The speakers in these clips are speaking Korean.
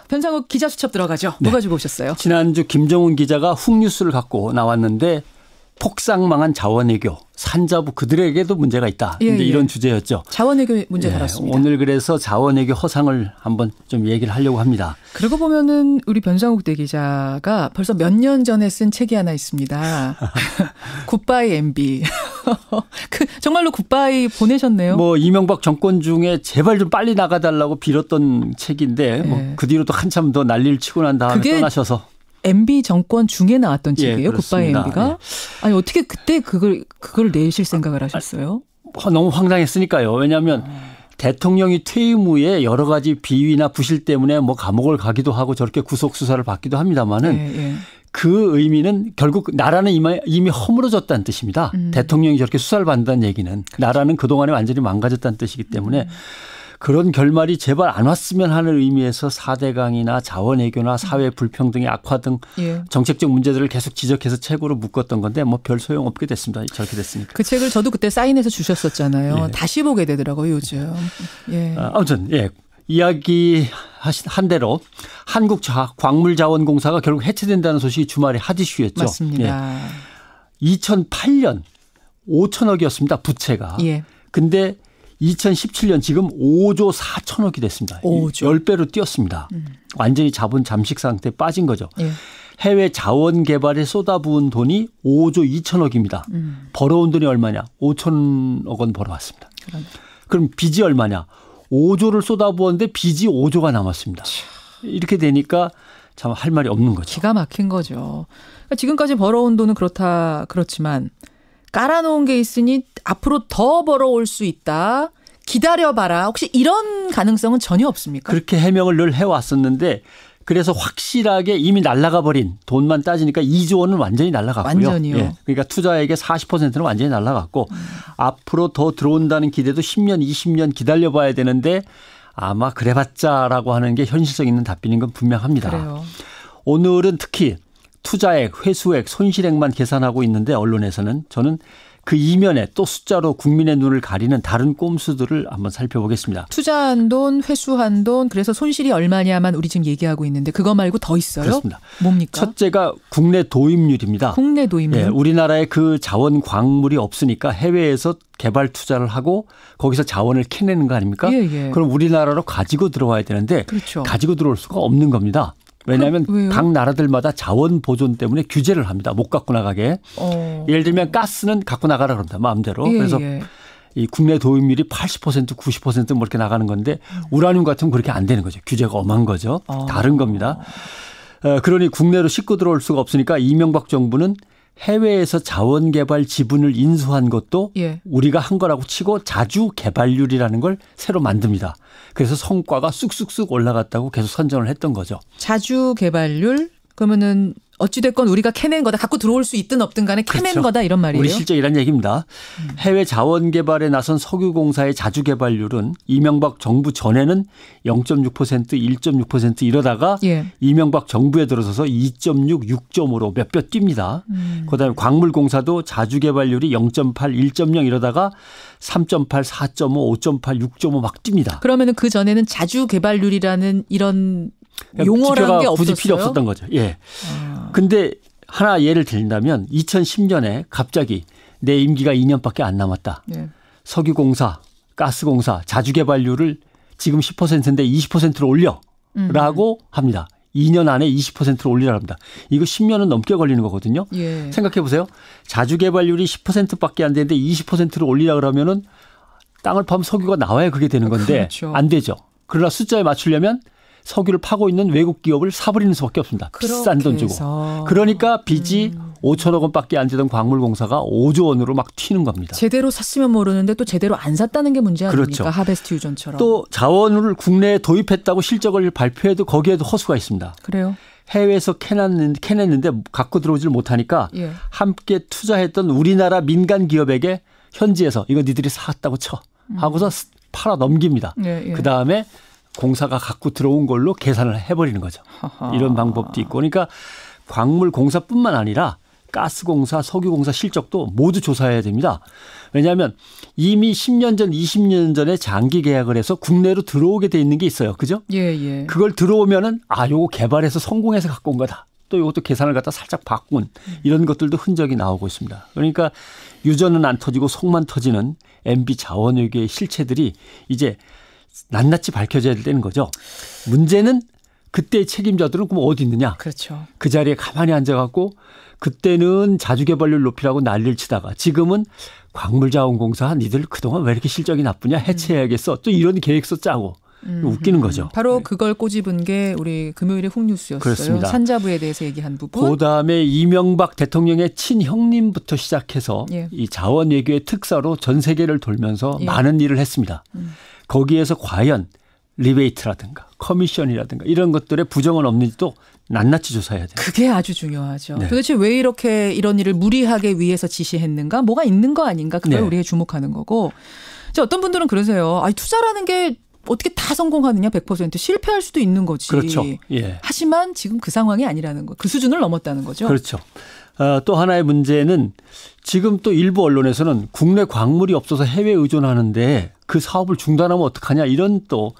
변상욱 기자 수첩 들어가죠. 뭐 가지고 오셨어요? 지난주 김정은 기자가 훅뉴스를 갖고 나왔는데 폭삭망한 자원외교, 산자부 그들에게도 문제가 있다. 예, 이제 예. 이런 주제였죠. 자원외교 문제 다뤘습니다. 오늘 그래서 자원외교 허상을 한번 좀 얘기를 하려고 합니다. 그러고 보면은 우리 변상욱 대기자가 벌써 몇 년 전에 쓴 책이 하나 있습니다. 굿바이 MB. 정말로 굿바이 보내셨네요. 뭐 이명박 정권 중에 제발 좀 빨리 나가달라고 빌었던 책인데 뭐 그 뒤로도 한참 더 난리를 치고 난 다음에 떠나셔서. MB 정권 중에 나왔던 책이에요. 예, 굿바이 MB가. 예. 아니 어떻게 그때 그걸 내실 생각을 하셨어요? 너무 황당했으니까요. 왜냐하면 대통령이 퇴임 후에 여러 가지 비위나 부실 때문에 뭐 감옥을 가기도 하고 저렇게 구속 수사를 받기도 합니다만은 예. 그 의미는 결국 나라는 이미 허물어졌다는 뜻입니다. 대통령이 저렇게 수사를 받는다는 얘기는 나라는 그동안에 완전히 망가졌다는 뜻이기 때문에 그런 결말이 제발 안 왔으면 하는 의미에서 4대강이나 자원외교나 사회 불평등의 악화 등 예. 정책적 문제들을 계속 지적해서 책으로 묶었던 건데 뭐 별 소용없게 됐습니다. 저렇게 됐으니까. 그 책을 저도 그때 사인해서 주셨었잖아요. 예. 다시 보게 되더라고요 요즘. 예. 아무튼 이야기한 대로 한국광물자원공사가 결국 해체된다는 소식이 주말에 핫이슈였죠. 맞습니다. 2008년 5천억이었습니다. 부채가. 예. 근데 2017년 지금 5조 4천억이 됐습니다. 5조. 10배로 뛰었습니다. 완전히 자본 잠식 상태에 빠진 거죠. 예. 해외 자원 개발에 쏟아부은 돈이 5조 2천억입니다. 벌어온 돈이 얼마냐? 5천억 원 벌어왔습니다. 그럼 빚이 얼마냐? 5조를 쏟아부었는데 빚이 5조가 남았습니다. 이렇게 되니까 참 할 말이 없는 거죠. 기가 막힌 거죠. 그러니까 지금까지 벌어온 돈은 그렇지만 깔아놓은 게 있으니 앞으로 더 벌어올 수 있다. 기다려봐라. 혹시 이런 가능성은 전혀 없습니까? 그렇게 해명을 늘 해왔었는데 그래서 확실하게 이미 날아가 버린 돈만 따지니까 2조 원은 완전히 날아갔고요. 완전히요. 예. 그러니까 투자액의 40%는 완전히 날아갔고 앞으로 더 들어온다는 기대도 10년, 20년 기다려봐야 되는데 아마 그래봤자라고 하는 게 현실성 있는 답변인 건 분명합니다. 그래요. 오늘은 특히 투자액, 회수액, 손실액만 계산하고 있는데 언론에서는 저는 그 이면에 또 숫자로 국민의 눈을 가리는 다른 꼼수들을 한번 살펴보겠습니다. 투자한 돈, 회수한 돈, 그래서 손실이 얼마냐만 우리 지금 얘기하고 있는데 그거 말고 더 있어요? 그렇습니다. 뭡니까? 첫째가 국내 도입률입니다. 국내 도입률. 예, 우리나라에 그 자원 광물이 없으니까 해외에서 개발 투자를 하고 거기서 자원을 캐내는 거 아닙니까? 예. 그럼 우리나라로 가지고 들어와야 되는데 그렇죠. 가지고 들어올 수가 없는 겁니다. 왜냐하면 각 나라들마다 자원 보존 때문에 규제를 합니다. 못 갖고 나가게. 예를 들면 가스는 갖고 나가라 그럽니다. 마음대로. 그래서 이 국내 도입률이 80% 90% 뭐 이렇게 나가는 건데 우라늄 같으면 그렇게 안 되는 거죠. 규제가 엄한 거죠. 다른 겁니다. 그러니 국내로 싣고 들어올 수가 없으니까 이명박 정부는 해외에서 자원개발 지분을 인수한 것도 우리가 한 거라고 치고 자주개발률이라는 걸 새로 만듭니다. 그래서 성과가 쑥쑥쑥 올라갔다고 계속 선전을 했던 거죠. 자주개발률? 그러면은 어찌됐건 우리가 캐낸 거다. 갖고 들어올 수 있든 없든 간에 캐낸 그렇죠. 거다 이런 말이에요. 우리 실제 이런 얘기입니다. 해외 자원개발에 나선 석유공사의 자주개발률은 이명박 정부 전에는 0.6%, 1.6% 이러다가 이명박 정부에 들어서서 2.6, 6.5로 몇 배 뜁니다. 그다음에 광물공사도 자주개발률이 0.8, 1.0 이러다가 3.8, 4.5, 5.8, 6.5 막 뜁니다. 그러면은 그 전에는 자주개발률이라는 이런 용어라는 게 없었어요? 굳이 필요 없었던 거죠. 예. 근데 하나 예를 들자면 2010년에 갑자기 내 임기가 2년밖에 안 남았다. 석유공사, 가스공사 자주개발률을 지금 10%인데 20%로 올려라고 합니다. 2년 안에 20%로 올리라고 합니다. 이거 10년은 넘게 걸리는 거거든요. 생각해 보세요. 자주개발률이 10%밖에 안 되는데 20%로 올리라 그러면은 땅을 파면 석유가 나와야 그게 되는 건데 그렇죠. 안 되죠. 그러나 숫자에 맞추려면 석유를 파고 있는 외국 기업을 사버리는 수밖에 없습니다. 비싼 돈 주고. 그러니까 빚이 5천억 원밖에 안 되던 광물공사가 5조 원으로 막 튀는 겁니다. 제대로 샀으면 모르는데 또 제대로 안 샀다는 게 문제 아닙니까? 그렇죠. 하베스트 유전처럼. 또 자원을 국내에 도입했다고 실적을 발표해도 거기에도 허수가 있습니다. 그래요? 해외에서 캐냈는데 갖고 들어오질 못하니까 함께 투자했던 우리나라 민간 기업에게 현지에서 이거 니들이 샀다고 쳐 하고서 팔아 넘깁니다. 그다음에 공사가 갖고 들어온 걸로 계산을 해버리는 거죠. 이런 방법도 있고. 그러니까 광물공사뿐만 아니라 가스공사, 석유공사 실적도 모두 조사해야 됩니다. 왜냐하면 이미 10년 전, 20년 전에 장기 계약을 해서 국내로 들어오게 돼 있는 게 있어요. 그죠? 예. 그걸 들어오면은 요거 개발해서 성공해서 갖고 온 거다. 또 이것도 계산을 갖다 살짝 바꾼 이런 것들도 흔적이 나오고 있습니다. 그러니까 유전은 안 터지고 속만 터지는 MB 자원외교의 실체들이 이제 낱낱이 밝혀져야 되는 거죠. 문제는 그때의 책임자들은 그럼 어디 있느냐. 그렇죠. 그 자리에 가만히 앉아갖고 그때는 자주개발률 높이라고 난리를 치다가 지금은 광물자원공사 니들 그동안 왜 이렇게 실적이 나쁘냐 해체해야겠어. 또 이런 계획서 짜고. 웃기는 거죠. 바로 그걸 꼬집은 게 우리 금요일의 훅뉴스였어요. 그렇습니다. 산자부에 대해서 얘기한 부분. 그다음에 이명박 대통령의 친형님부터 시작해서 이 자원외교의 특사로 전 세계를 돌면서 많은 일을 했습니다. 거기에서 과연 리베이트라든가 커미션이라든가 이런 것들의 부정은 없는지도 낱낱이 조사해야 돼요. 그게 아주 중요하죠. 네. 도대체 왜 이렇게 이런 일을 무리하게 위해서 지시했는가? 뭐가 있는 거 아닌가? 그걸 네. 우리가 주목하는 거고. 어떤 분들은 그러세요. 투자라는 게 어떻게 다 성공하느냐 100% 실패할 수도 있는 거지. 그렇죠. 예. 하지만 지금 그 상황이 아니라는 거. 그 수준을 넘었다는 거죠. 그렇죠. 또 하나의 문제는 지금 또 일부 언론에서는 국내 광물이 없어서 해외 의존하는데 그 사업을 중단하면 어떡하냐 이런 또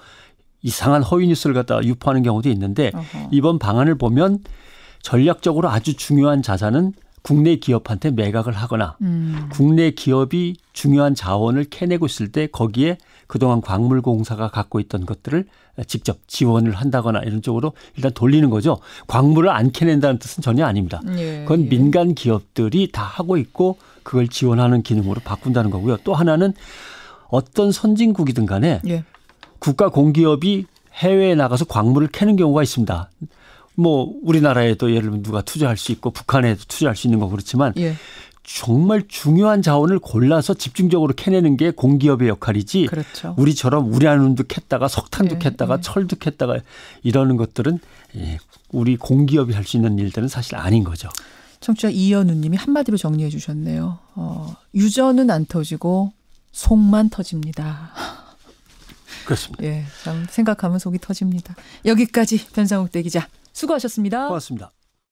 이상한 허위 뉴스를 갖다 유포하는 경우도 있는데 이번 방안을 보면 전략적으로 아주 중요한 자산은 국내 기업한테 매각을 하거나 국내 기업이 중요한 자원을 캐내고 있을 때 거기에 그동안 광물공사가 갖고 있던 것들을 직접 지원을 한다거나 이런 쪽으로 일단 돌리는 거죠. 광물을 안 캐낸다는 뜻은 전혀 아닙니다. 그건 민간 기업들이 다 하고 있고 그걸 지원하는 기능으로 바꾼다는 거고요. 또 하나는 어떤 선진국이든 간에 국가 공기업이 해외에 나가서 광물을 캐는 경우가 있습니다. 뭐 우리나라에도 예를 들면 누가 투자할 수 있고 북한에도 투자할 수 있는 거 그렇지만 정말 중요한 자원을 골라서 집중적으로 캐내는 게 공기업의 역할이지. 그렇죠. 우리처럼 우라늄도 캤다가 석탄도 캤다가 철도 캤다가 이러는 것들은 우리 공기업이 할 수 있는 일들은 사실 아닌 거죠. 청취자 이현우 님이 한마디로 정리해 주셨네요. 유전은 안 터지고 속만 터집니다. 그렇습니다. 참 생각하면 속이 터집니다. 여기까지 변상욱 대기자 수고하셨습니다. 고맙습니다.